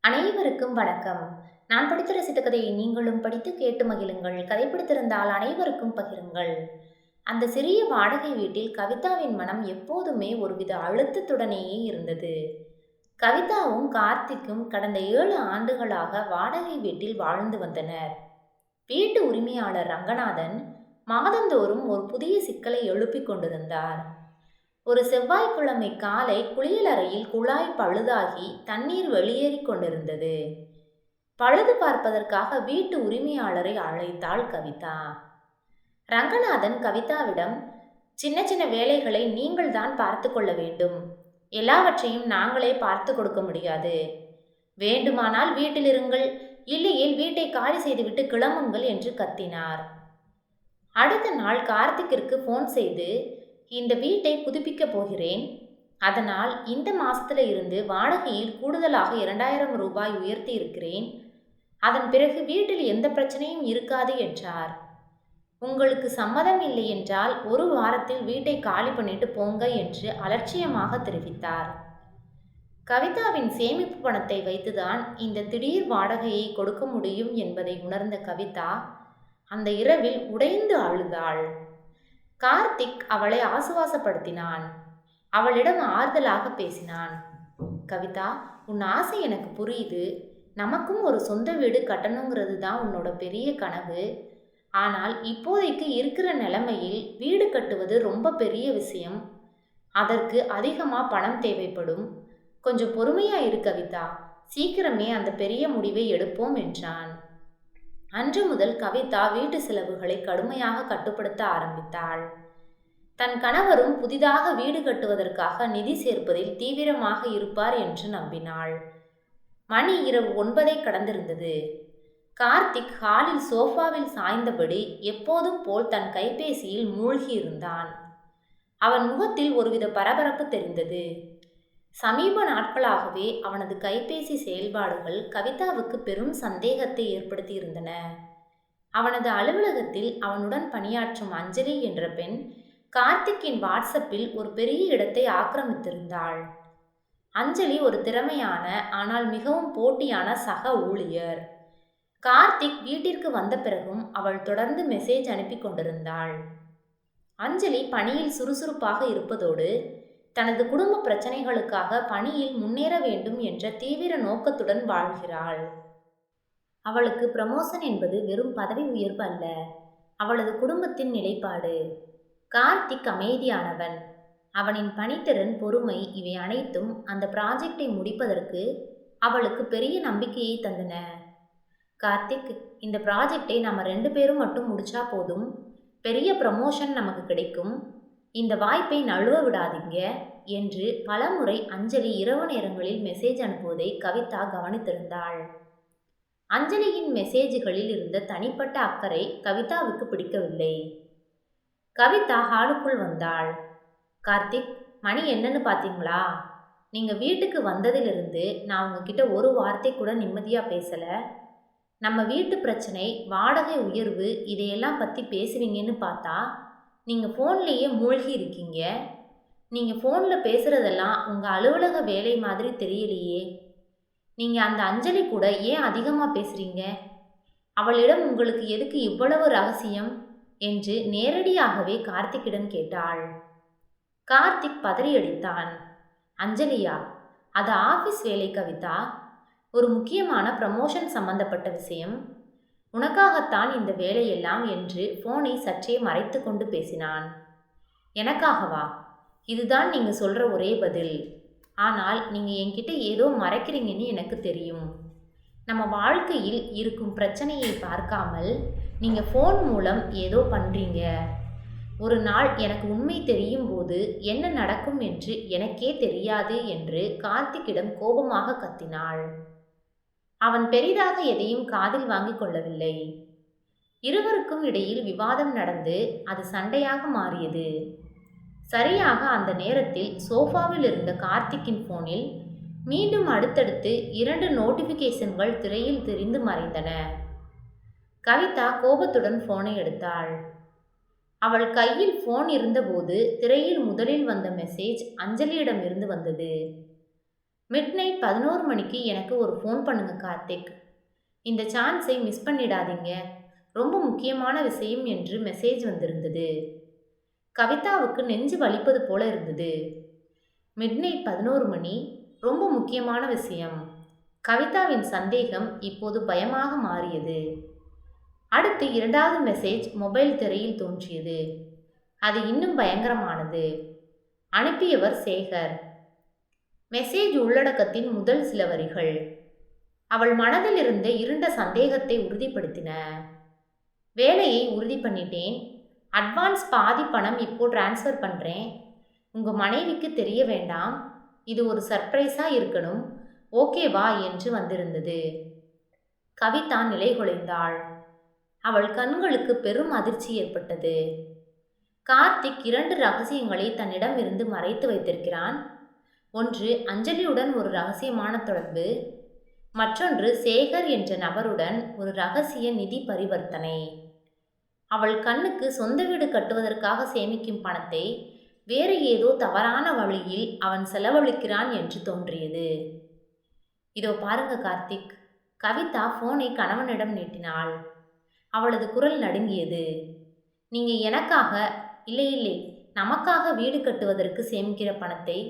அனைவருக்கும் வணக்கம். நான் படித்து ரசித்த கதையை நீங்களும் படித்து கேட்டு மகிழுங்கள். கதை பிடித்திருந்தால் அனைவருக்கும் பகிருங்கள். அந்த சிறிய வாடகை வீட்டில் கவிதாவின் மனம் எப்போதுமே ஒருவித அழுத்தத்துடனேயே இருந்தது. கவிதாவும் கார்த்திக்கும் கடந்த 7 ஆண்டுகளாக வாடகை வீட்டில் வாழ்ந்து வந்தனர். வீட்டு உரிமையாளர் ரங்கநாதன் மாதந்தோறும் ஒரு புதிய சிக்கலை எழுப்பிக் கொண்டிருந்தார். ஒரு செவ்வாய்க்கிழமை காலை குளியலறையில் குழாய் பழுதாகி தண்ணீர் வெளியேறிக் கொண்டிருந்தது. பழுது பார்ப்பதற்காக வீட்டு உரிமையாளரை அழைத்தாள் கவிதா. ரங்கநாதன் கவிதாவிடம், சின்ன சின்ன வேலைகளை நீங்கள் தான் பார்த்து கொள்ள வேண்டும். எல்லாவற்றையும் நாங்களே பார்த்து கொடுக்க முடியாது. வேண்டுமானால் வீட்டில் இருங்கள், இல்லையேல் வீட்டை காலி செய்துவிட்டு கிளம்புங்கள் என்று கத்தினார். அடுத்த நாள் கார்த்திக்கிற்கு போன் செய்து, இந்த வீட்டை புதுப்பிக்கப் போகிறேன். அதனால் இந்த மாசத்துல இருந்து வாடகையில் கூடுதலாக 2000 ரூபாய் உயர்த்தி இருக்கிறேன். அதன் பிறகு வீட்டில் எந்த பிரச்சனையும் இருக்காது என்றார். உங்களுக்கு சம்மதம் இல்லை என்றால் 1 வாரத்தில் வீட்டை காலி பண்ணிட்டு போங்க என்று அலட்சியமாக தெரிவித்தார். கவிதாவின் சேமிப்பு பணத்தை வைத்துதான் இந்த திடீர் வாடகையை கொடுக்க முடியும் என்பதை உணர்ந்த கவிதா அந்த இரவில் உடைந்து அழுதாள். கார்த்திக் அவளை ஆசுவாசப்படுத்தினான். அவளிடம் ஆறுதலாக பேசினான். கவிதா, உன் ஆசை எனக்கு புரியுது. நமக்கும் ஒரு சொந்த வீடு கட்டணுங்கிறது தான் உன்னோட பெரிய கனவு. ஆனால் இப்போதைக்கு இருக்கிற நிலைமையில் வீடு கட்டுவது ரொம்ப பெரிய விஷயம். அதற்கு அதிகமாக பணம் தேவைப்படும். கொஞ்சம் பொறுமையா இரு கவிதா. சீக்கிரமே அந்த பெரிய முடிவை எடுப்போம் என்றான். அன்று முதல் கவிதா வீட்டு செலவுகளை கடுமையாக கட்டுப்படுத்த ஆரம்பித்தாள். தன் கணவரும் புதிதாக வீடு கட்டுவதற்காக நிதி சேர்ப்பதில் தீவிரமாக இருப்பார் என்று நம்பினாள். மணி இரவு 9 கடந்திருந்தது. கார்த்திக் ஹாலில் சோஃபாவில் சாய்ந்தபடி எப்போதும் போல் தன் கைபேசியில் மூழ்கியிருந்தான். அவன் முகத்தில் ஒருவித பரபரப்பு தெரிந்தது. சமீப நாட்களாகவே அவனது கைபேசி செயல்பாடுகள் கவிதாவுக்கு பெரும் சந்தேகத்தை ஏற்படுத்தியிருந்தன. அவனது அலுவலகத்தில் அவனுடன் பணியாற்றும் அஞ்சலி என்ற பெண் கார்த்திக்கின் வாட்ஸ்அப்பில் ஒரு பெரிய இடத்தை ஆக்கிரமித்திருந்தாள். அஞ்சலி ஒரு திறமையான ஆனால் மிகவும் போட்டியான சக ஊழியர். கார்த்திக் வீட்டிற்கு வந்த பிறகும் அவள் தொடர்ந்து மெசேஜ் அனுப்பி கொண்டிருந்தாள். அஞ்சலி பணியில் சுறுசுறுப்பாக இருப்பதோடு தனது குடும்ப பிரச்சனைகளுக்காக பணியில் முன்னேற வேண்டும் என்ற தீவிர நோக்கத்துடன் வாழ்கிறாள். அவளுக்கு ப்ரமோஷன் என்பது வெறும் பதவி உயர்வு அல்ல, அவளது குடும்பத்தின் நிலைப்பாடு. கார்த்திக் அமைதியானவன். அவனின் பணித்திறன், பொறுமை இவை அனைத்தும் அந்த ப்ராஜெக்டை முடிப்பதற்கு அவளுக்கு பெரிய நம்பிக்கையை தந்தன. கார்த்திக், இந்த ப்ராஜெக்டை நம்ம 2 பேரும் மட்டும் முடிச்சா போதும். பெரிய ப்ரமோஷன் நமக்கு கிடைக்கும். இந்த வாய்ப்பை நழுவ விடாதீங்க என்று பலமுறை அஞ்சலி இரவு நேரங்களில் மெசேஜ் அனுப்புவதை கவிதா கவனித்திருந்தாள். அஞ்சலியின் மெசேஜ்களில் இருந்த தனிப்பட்ட அக்கறை கவிதாவுக்கு பிடிக்கவில்லை. கவிதா ஹாலுக்குள் வந்தாள். கார்த்திக், மணி என்னன்னு பார்த்தீங்களா? நீங்கள் வீட்டுக்கு வந்ததிலிருந்து நான் உங்ககிட்ட ஒரு வார்த்தை கூட நிம்மதியாக பேசலை. நம்ம வீட்டு பிரச்சனை, வாடகை உயர்வு இதையெல்லாம் பற்றி பேசுவீங்கன்னு பார்த்தா நீங்கள் ஃபோன்லேயே மூழ்கி இருக்கீங்க. நீங்கள் ஃபோனில் பேசுகிறதெல்லாம் உங்கள் அலுவலக வேலை மாதிரி தெரியலையே. நீங்கள் அந்த அஞ்சலி கூட ஏன் அதிகமாக பேசுகிறீங்க? அவளிடம் உங்களுக்கு எதுக்கு இவ்வளவு ரகசியம் என்று நேரடியாகவே கார்த்திக்கிடம் கேட்டாள். கார்த்திக் பதறியடித்தான். அஞ்சலியா? அது ஆஃபீஸ் வேலை கவிதா. ஒரு முக்கியமான ப்ரமோஷன் சம்பந்தப்பட்ட விஷயம். உனக்காகத்தான் இந்த வேலையெல்லாம் என்று ஃபோனை சற்றே மறைத்து கொண்டு பேசினான். எனக்காகவா? இதுதான் நீங்கள் சொல்கிற ஒரே பதில். ஆனால் நீங்கள் என்கிட்ட ஏதோ மறைக்கிறீங்கன்னு எனக்கு தெரியும். நம்ம வாழ்க்கையில் இருக்கும் பிரச்சனையை பார்க்காமல் நீங்கள் ஃபோன் மூலம் ஏதோ பண்ணுறீங்க. ஒரு நாள் எனக்கு உண்மை தெரியும் போது என்ன நடக்கும் என்று எனக்கே தெரியாது என்று கார்த்திக்கிடம் கோபமாக கத்தினாள். அவன் பெரிதாக எதையும் காதில் வாங்கி கொள்ளவில்லை. இருவருக்கும் இடையில் விவாதம் நடந்து அது சண்டையாக மாறியது. சரியாக அந்த நேரத்தில் சோஃபாவில் இருந்த கார்த்திக்கின் போனில் மீண்டும் அடுத்தடுத்து 2 நோட்டிஃபிகேஷன்கள் திரையில் தெரிந்து மறைந்தன. கவிதா கோபத்துடன் போனை எடுத்தாள். அவள் கையில் போன் இருந்தபோது திரையில் முதலில் வந்த மெசேஜ் அஞ்சலியிடமிருந்து வந்தது. மிட்நைட் 11 மணிக்கு எனக்கு ஒரு ஃபோன் பண்ணுங்க கார்த்திக். இந்த சான்ஸை மிஸ் பண்ணிடாதீங்க. ரொம்ப முக்கியமான விஷயம் என்று மெசேஜ் வந்திருந்தது. கவிதாவுக்கு நெஞ்சு வலிப்பது போல இருந்தது. மிட்நைட் 11 மணி, ரொம்ப முக்கியமான விஷயம். கவிதாவின் சந்தேகம் இப்போது பயமாக மாறியது. அடுத்து இரண்டாவது மெசேஜ் மொபைல் திரையில் தோன்றியது. அது இன்னும் பயங்கரமானது. அனுப்பியவர் சேகர். மெசேஜ் உள்ளடக்கத்தின் முதல் சில வரிகள் அவள் மனதில் இருந்த இருண்ட சந்தேகத்தை உறுதிப்படுத்தின. வேலையை உறுதி பண்ணிட்டேன். அட்வான்ஸ் பாதி பணம் இப்போ டிரான்ஸ்ஃபர் பண்ணுறேன். உங்கள் மனைவிக்கு தெரிய வேண்டாம். இது ஒரு சர்ப்ரைஸாக இருக்கணும். ஓகேவா என்று வந்திருந்தது. கவிதா நிலைகுலைந்தாள். அவள் கண்களுக்கு பெரும் அதிர்ச்சி ஏற்பட்டது. கார்த்திக் 2 ரகசியங்களை தன்னிடம் இருந்து மறைத்து வைத்திருக்கிறான். ஒன்று அஞ்சலியுடன் ஒரு ரகசியமான தொடர்பு, மற்றொன்று சேகர் என்ற நபருடன் ஒரு ரகசிய நிதி பரிவர்த்தனை. அவள் கண்ணுக்கு சொந்த வீடு கட்டுவதற்காக சேமிக்கும் பணத்தை வேறு ஏதோ தவறான வழியில் அவன் செலவழிக்கிறான் என்று தோன்றியது. இதோ பாருங்க கார்த்திக். கவிதா போனை கணவனிடம் நீட்டினாள். அவளது குரல் நடுங்கியது. நீங்க எனக்காக இல்லை நமக்காக வீடு கட்டுவதற்கு சேமிக்கிற பணத்தை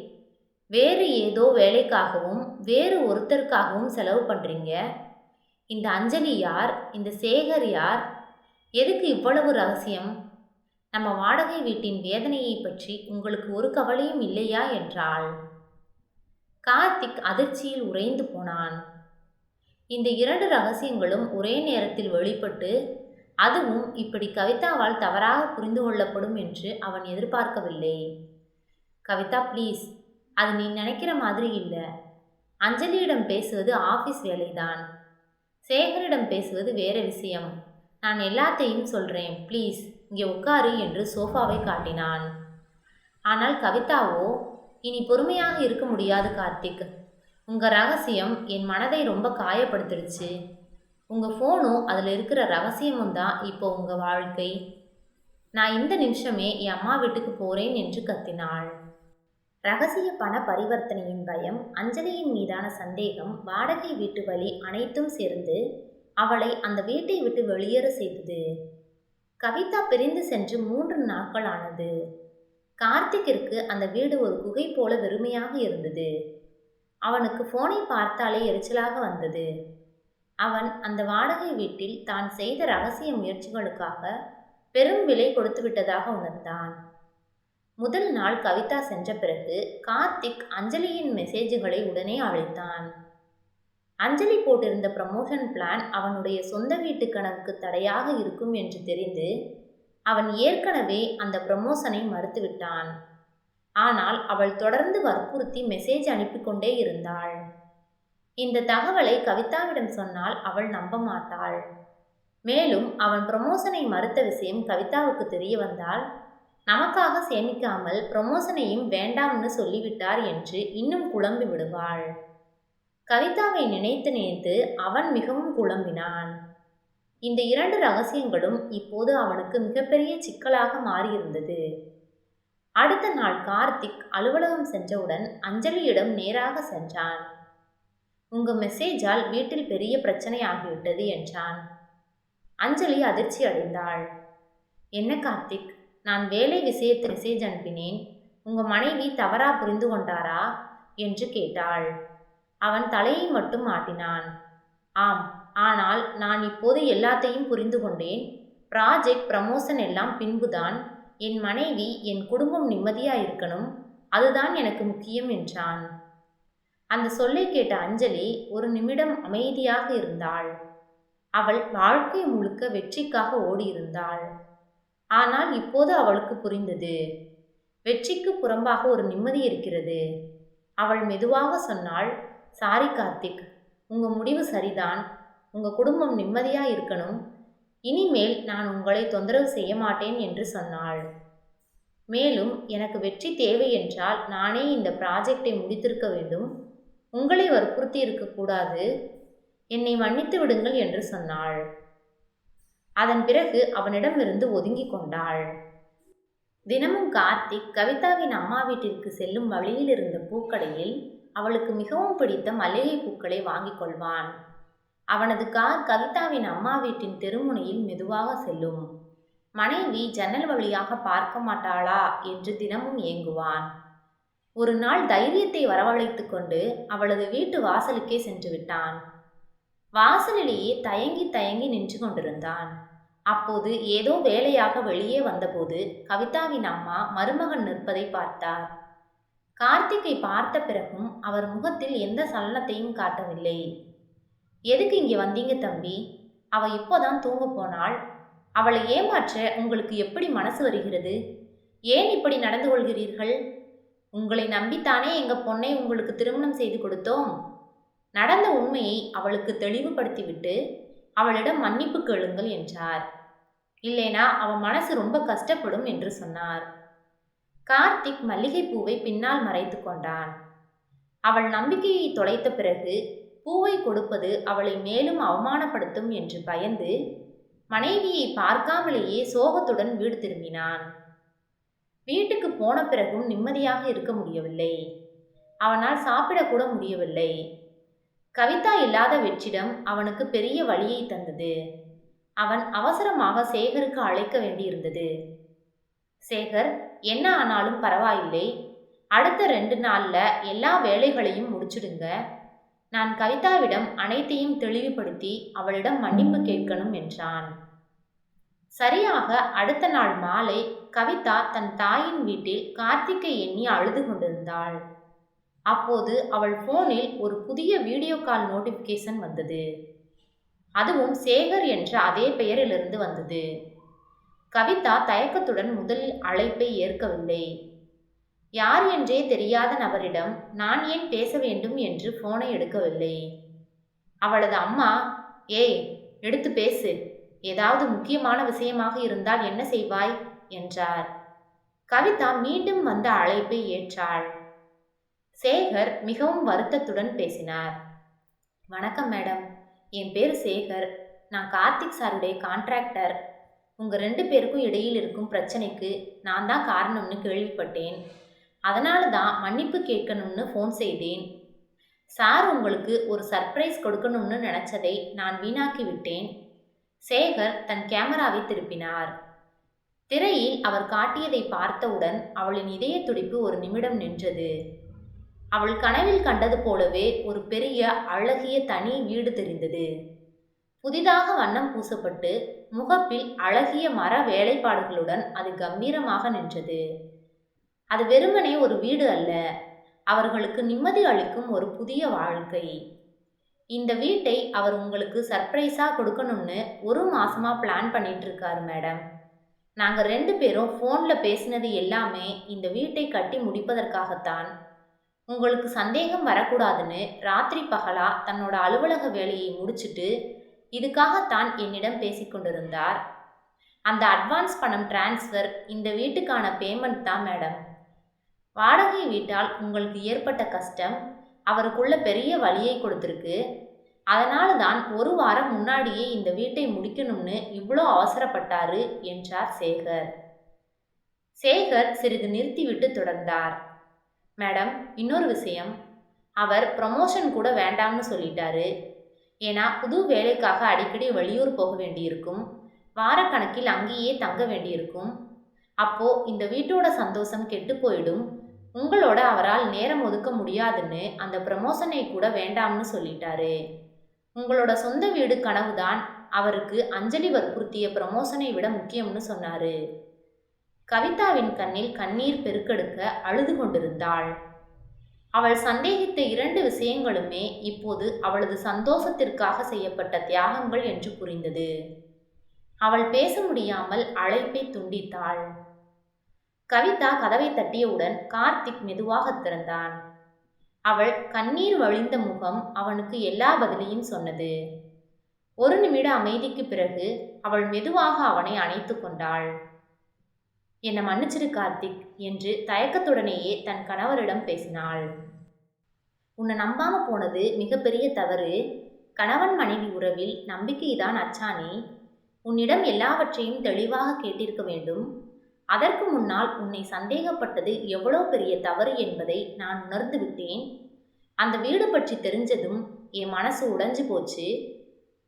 வேறு ஏதோ வேலைக்காகவும் வேறு ஒருத்தருக்காகவும் செலவு பண்ணுறீங்க. இந்த அஞ்சலி யார்? இந்த சேகர் யார்? எதுக்கு இவ்வளவு ரகசியம்? நம்ம வாடகை வீட்டின் வேதனையை பற்றி உங்களுக்கு ஒரு கவலையும் இல்லையா என்றாள். கார்த்திக் அதிர்ச்சியில் உறைந்து போனான். இந்த 2 ரகசியங்களும் ஒரே நேரத்தில் வெளிப்பட்டு, அதுவும் இப்படி கவிதாவால் தவறாக புரிந்து கொள்ளப்படும் என்று அவன் எதிர்பார்க்கவில்லை. கவிதா ப்ளீஸ், அது நீ நினைக்கிற மாதிரி இல்லை. அஞ்சலியிடம் பேசுவது ஆஃபீஸ் வேலைதான். சேகரிடம் பேசுவது வேற விஷயம். நான் எல்லாத்தையும் சொல்கிறேன், ப்ளீஸ் இங்கே உட்காரு என்று சோஃபாவை காட்டினான். ஆனால் கவிதாவோ, இனி பொறுமையாக இருக்க முடியாது கார்த்திக். உங்கள் ரகசியம் என் மனதை ரொம்ப காயப்படுத்திடுச்சு. உங்கள் ஃபோனும் அதில் இருக்கிற ரகசியமும் தான் இப்போ உங்கள் வாழ்க்கை. நான் இந்த நிமிஷமே என் அம்மா வீட்டுக்கு போகிறேன் என்று கத்தினாள். ரகசிய பண பரிவர்த்தனையின் பயம், அஞ்சலியின் மீதான சந்தேகம், வாடகை வீட்டு வலி அனைத்தும் சேர்ந்து அவளை அந்த வீட்டை விட்டு வெளியேற செய்தது. கவிதா பிரிந்து சென்று 3 நாட்கள் ஆனது. கார்த்திக்கிற்கு அந்த வீடு ஒரு குகை போல வெறுமையாக இருந்தது. அவனுக்கு போனை பார்த்தாலே எரிச்சலாக வந்தது. அவன் அந்த வாடகை வீட்டில் தான் செய்த ரகசிய முயற்சிகளுக்காக பெரும் விலை கொடுத்து விட்டதாக உணர்ந்தான். முதல் நாள் கவிதா சென்ற பிறகு கார்த்திக் அஞ்சலியின் மெசேஜ்களை உடனே அழைத்தான். அஞ்சலி போட்டிருந்த ப்ரமோஷன் பிளான் அவனுடைய சொந்த வீட்டு கனவுக்கு தடையாக இருக்கும் என்று தெரிந்து அவன் ஏற்கனவே அந்த ப்ரமோஷனை மறுத்துவிட்டான். ஆனால் அவள் தொடர்ந்து வற்புறுத்தி மெசேஜ் அனுப்பிக்கொண்டே இருந்தாள். இந்த தகவலை கவிதாவிடம் சொன்னால் அவள் நம்ப மாட்டாள். மேலும் அவன் ப்ரமோஷனை மறுத்த விஷயம் கவிதாவுக்கு தெரிய வந்தால், நமக்காக சேமிக்காமல் ப்ரமோஷனையும் வேண்டாம்னு சொல்லிவிட்டார் என்று இன்னும் குழம்பி விடுவாள். கவிதாவை நினைத்து நினைத்து அவன் மிகவும் குழம்பினான். இந்த 2 ரகசியங்களும் இப்போது அவனுக்கு மிகப்பெரிய சிக்கலாக மாறியிருந்தது. அடுத்த நாள் கார்த்திக் அலுவலகம் சென்றவுடன் அஞ்சலியிடம் நேராக சென்றான். உங்க மெசேஜால் வீட்டில் பெரிய பிரச்சனை ஆகிவிட்டது என்றான். அஞ்சலி அதிர்ச்சி அடைந்தாள். என்ன கார்த்திக், நான் வேலை விஷயத்தில் மெசேஜ் அனுப்பினேன். உங்க மனைவி தவறா புரிந்து கொண்டாரா என்று கேட்டாள். அவன் தலையை மட்டும் ஆட்டினான். ஆம், ஆனால் நான் இப்போது எல்லாத்தையும் புரிந்து கொண்டேன். ப்ராஜெக்ட் ப்ரமோஷன் எல்லாம் பின்புதான். என் மனைவி, என் குடும்பம் நிம்மதியா இருக்கணும், அதுதான் எனக்கு முக்கியம் என்றான். அந்த சொல்லை கேட்ட அஞ்சலி ஒரு நிமிடம் அமைதியாக இருந்தாள். அவள் வாழ்க்கை முழுக்க வெற்றிக்காக ஓடியிருந்தாள். ஆனால் இப்போது அவளுக்கு புரிந்தது, வெற்றிக்கு புறம்பாக ஒரு நிம்மதி இருக்கிறது. அவள் மெதுவாக சொன்னாள், சாரி கார்த்திக், உங்க முடிவு சரிதான். உங்க குடும்பம் நிம்மதியா இருக்கணும். இனிமேல் நான் உங்களை தொந்தரவு செய்ய மாட்டேன் என்று சொன்னாள். மேலும் எனக்கு வெற்றி தேவை என்றால் நானே இந்த ப்ராஜெக்டை முடித்திருக்க வேண்டும். உங்களை வற்புறுத்தி இருக்கக்கூடாது. என்னை மன்னித்து விடுங்கள் என்று சொன்னாள். அதன் பிறகு அவனிடமிருந்து ஒதுங்கி கொண்டாள். தினமும் கார்த்திக் கவிதாவின் அம்மா வீட்டிற்கு செல்லும் வழியில் இருந்த பூக்கடையில் அவளுக்கு மிகவும் பிடித்த மல்லிகை பூக்களை வாங்கிக் கொள்வான். அவனது கார் கவிதாவின் அம்மா வீட்டின் தெருமுனையில் மெதுவாக செல்லும். மனைவி ஜன்னல் வழியாக பார்க்க மாட்டாளா என்று தினமும் ஏங்குவான். ஒரு நாள் தைரியத்தை வரவழைத்து கொண்டு அவளது வீட்டு வாசலுக்கே சென்று விட்டான். வாசலிலேயே தயங்கி தயங்கி நின்று கொண்டிருந்தான். அப்போது ஏதோ வேலையாக வெளியே வந்தபோது கவிதாவின் அம்மா மருமகன் நிற்பதை பார்த்தார். கார்த்திக்கை பார்த்த பிறகும் அவர் முகத்தில் எந்த சலனத்தையும் காட்டவில்லை. எதுக்கு இங்கே வந்தீங்க தம்பி? அவ இப்போதான் தூங்க போனாள். அவளை ஏமாற்ற உங்களுக்கு எப்படி மனசு வருகிறது? ஏன் இப்படி நடந்து கொள்கிறீர்கள்? உங்களை நம்பித்தானே எங்க பொண்ணை உங்களுக்கு திருமணம் செய்து கொடுத்தோம். நடந்த உண்மையை அவளுக்கு தெளிவுபடுத்திவிட்டு அவளிடம் மன்னிப்பு கேளுங்கள் என்றார். இல்லைனா அவ மனசு ரொம்ப கஷ்டப்படும் என்று சொன்னார். கார்த்திக் மல்லிகை பூவை பின்னால் மறைத்து கொண்டான். அவள் நம்பிக்கையை தொலைத்த பிறகு பூவை கொடுப்பது அவளை மேலும் அவமானப்படுத்தும் என்று பயந்து மனைவியை பார்க்காமலேயே சோகத்துடன் வீடு திரும்பினான். வீட்டுக்கு போன பிறகும் நிம்மதியாக இருக்க முடியவில்லை. அவனால் சாப்பிடக்கூட முடியவில்லை. கவிதா இல்லாத வெற்றிடம் அவனுக்கு பெரிய வலியை தந்தது. அவன் அவசரமாக சேகருக்கு அழைக்க வேண்டியிருந்தது. சேகர், என்ன ஆனாலும் பரவாயில்லை, அடுத்த 2 நாள்ல எல்லா வேலைகளையும் முடிச்சிடுங்க. நான் கவிதாவிடம் அனைத்தையும் தெளிவுபடுத்தி அவளிடம் மன்னிப்பு கேட்கணும் என்றான். சரியாக அடுத்த நாள் மாலை கவிதா தன் தாயின் வீட்டில் கார்த்திக்கை எண்ணி அழுது கொண்டிருந்தாள். அப்போது அவள் போனில் ஒரு புதிய வீடியோ கால் நோட்டிபிகேஷன் வந்தது. அதுவும் சேகர் என்ற அதே பெயரிலிருந்து வந்தது. கவிதா தயக்கத்துடன் முதலில் அழைப்பை ஏற்கவில்லை. யார் என்றே தெரியாத நபரிடம் நான் ஏன் பேச வேண்டும் என்று போனை எடுக்கவில்லை. அவளது அம்மா, ஏய் எடுத்து பேசு, ஏதாவது முக்கியமான விஷயமாக இருந்தால் என்ன செய்வாய் என்றார். கவிதா மீண்டும் வந்த அழைப்பை ஏற்றாள். சேகர் மிகவும் வருத்தத்துடன் பேசினார். வணக்கம் மேடம், என் பேர் சேகர். நான் கார்த்திக் சாருடைய கான்ட்ராக்டர். உங்கள் 2 பேருக்கும் இடையில் இருக்கும் பிரச்சனைக்கு நான் தான் காரணம்னு கேள்விப்பட்டேன். அதனால தான் மன்னிப்பு கேட்கணும்னு ஃபோன் செய்தேன். சார் உங்களுக்கு ஒரு சர்ப்ரைஸ் கொடுக்கணும்னு நினச்சதை நான் வீணாக்கி விட்டேன். சேகர் தன் கேமராவை திருப்பினார். திரையில் அவர் காட்டியதை பார்த்தவுடன் அவளின் இதய துடிப்பு ஒரு நிமிடம் நின்றது. அவள் கனவில் கண்டது போலவே ஒரு பெரிய அழகிய தனி வீடு தெரிந்தது. புதிதாக வண்ணம் பூசப்பட்டு முகப்பில் அழகிய மர வேலைப்பாடுகளுடன் அது கம்பீரமாக நின்றது. அது வெறுமனே ஒரு வீடு அல்ல, அவர்களுக்கு நிம்மதி அளிக்கும் ஒரு புதிய வாழ்க்கை. இந்த வீட்டை அவர் உங்களுக்கு சர்ப்ரைஸாக கொடுக்கணும்னு 1 மாசமா பிளான் பண்ணிட்டு இருக்காரு மேடம். நாங்கள் 2 பேரும் ஃபோனில் பேசினது எல்லாமே இந்த வீட்டை கட்டி முடிப்பதற்காகத்தான். உங்களுக்கு சந்தேகம் வரக்கூடாதுன்னு ராத்திரி பகலா தன்னோட அலுவலக வேலையை முடிச்சுட்டு இதுக்காகத்தான் என்னிடம் பேசிக்கொண்டிருந்தார். அந்த அட்வான்ஸ் பணம் டிரான்ஸ்ஃபர் இந்த வீட்டுக்கான பேமெண்ட் தான் மேடம். வாடகை வீட்டால் உங்களுக்கு ஏற்பட்ட கஷ்டம் அவருக்குள்ள பெரிய வலியை கொடுத்துருக்கு. அதனால தான் 1 வாரம் முன்னாடியே இந்த வீட்டை முடிக்கணும்னு இவ்வளோ அவசரப்பட்டாரு என்றார் சேகர். சேகர் சிறிது நிறுத்திவிட்டு தொடர்ந்தார். மேடம், இன்னொரு விஷயம், அவர் ப்ரமோஷன் கூட வேண்டாம்னு சொல்லிட்டாரு. ஏன்னா புது வேலைக்காக அடிக்கடி வெளியூர் போக வேண்டியிருக்கும், வாரக்கணக்கில் அங்கேயே தங்க வேண்டியிருக்கும். அப்போ இந்த வீட்டோட சந்தோஷம் கெட்டு போயிடும். உங்களோட அவரால் நேரம் ஒதுக்க முடியாதுன்னு அந்த ப்ரமோஷனை கூட வேண்டாம்னு சொல்லிட்டாரு. உங்களோட சொந்த வீடு கனவுதான் அவருக்கு அஞ்சலி வற்புறுத்திய ப்ரமோஷனை விட முக்கியம்னு சொன்னாரு. கவிதாவின் கண்ணில் கண்ணீர் பெருக்கெடுக்க அழுது கொண்டிருந்தாள். அவள் சந்தேகித்த 2 விஷயங்களுமே இப்போது அவளது சந்தோஷத்திற்காக செய்யப்பட்ட தியாகங்கள் என்று புரிந்தது. அவள் பேச முடியாமல் அழைப்பை துண்டித்தாள். கவிதா கதவை தட்டியவுடன் கார்த்திக் மெதுவாக திறந்தான். அவள் கண்ணீர் வழிந்த முகம் அவனுக்கு எல்லா பதிலையும் சொன்னது. 1 நிமிட அமைதிக்கு பிறகு அவள் மெதுவாக அவனை அணைத்து கொண்டாள். என்னை மன்னிச்சிரு கார்த்திக் என்று தயக்கத்துடனேயே தன் கணவரிடம் பேசினாள். உன்னை நம்பாம போனது மிகப்பெரிய தவறு. கணவன் மனைவி உறவில் நம்பிக்கைதான் அச்சாணி. உன்னிடம் எல்லாவற்றையும் தெளிவாக கேட்டிருக்க வேண்டும். அதற்கு முன்னால் உன்னை சந்தேகப்பட்டது எவ்வளோ பெரிய தவறு என்பதை நான் உணர்ந்து விட்டேன். அந்த வீடு பற்றி தெரிஞ்சதும் என் மனசு உடைஞ்சு போச்சு.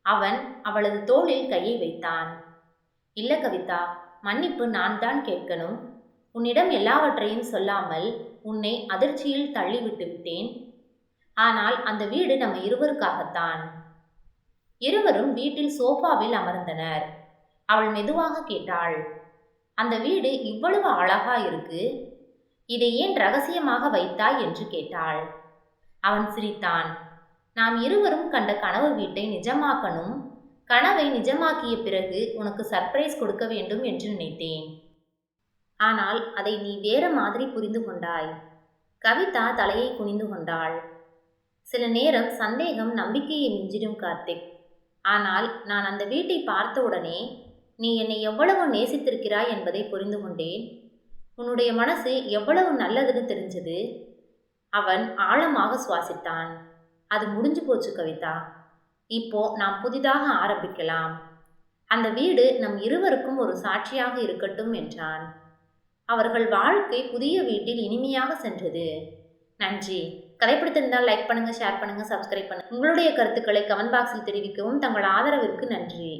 அவன் அவளது தோளில் கையை வைத்தான். இல்ல கவிதா, மன்னிப்பு நான் தான் கேட்கணும். உன்னிடம் எல்லாவற்றையும் சொல்லாமல் உன்னை அதிர்ச்சியில் தள்ளிவிட்டு விட்டேன். ஆனால் அந்த வீடு நம்ம இருவருக்காகத்தான். இருவரும் வீட்டில் சோஃபாவில் அமர்ந்தனர். அவள் மெதுவாக கேட்டாள், அந்த வீடு இவ்வளவு அழகா இருக்கு, இதை ஏன் ரகசியமாக வைத்தாய் என்று கேட்டாள். அவன் சிரித்தான். நாம் இருவரும் கண்ட கனவு வீட்டை நிஜமாக்கணும். கனவை நிஜமாக்கிய பிறகு உனக்கு சர்ப்ரைஸ் கொடுக்க வேண்டும் என்று நினைத்தேன். ஆனால் அதை நீ வேற மாதிரி புரிந்து கொண்டாய். கவிதா தலையை குனிந்து கொண்டாள். சில நேரம் சந்தேகம் நம்பிக்கையை மிஞ்சிடும் கார்த்திக். ஆனால் நான் அந்த வீட்டை பார்த்தவுடனே நீ என்னை எவ்வளவு நேசித்திருக்கிறாய் என்பதை புரிந்து கொண்டேன். உன்னுடைய மனசு எவ்வளவு நல்லதுன்னு தெரிஞ்சது. அவன் ஆழமாக சுவாசித்தான். அது முடிஞ்சு போச்சு கவிதா. இப்போ நாம் புதிதாக ஆரம்பிக்கலாம். அந்த வீடு நம் இருவருக்கும் ஒரு சாட்சியாக இருக்கட்டும் என்றான். அவர்கள் வாழ்க்கை புதிய வீட்டில் இனிமையாக சென்றது. நன்றி. கதை பிடித்திருந்தால் லைக் பண்ணுங்க, ஷேர் பண்ணுங்க, சப்ஸ்கிரைப் பண்ணுங்க. உங்களுடைய கருத்துக்களை கமெண்ட் பாக்ஸில் தெரிவிக்கவும். தங்கள் ஆதரவிற்கு நன்றி.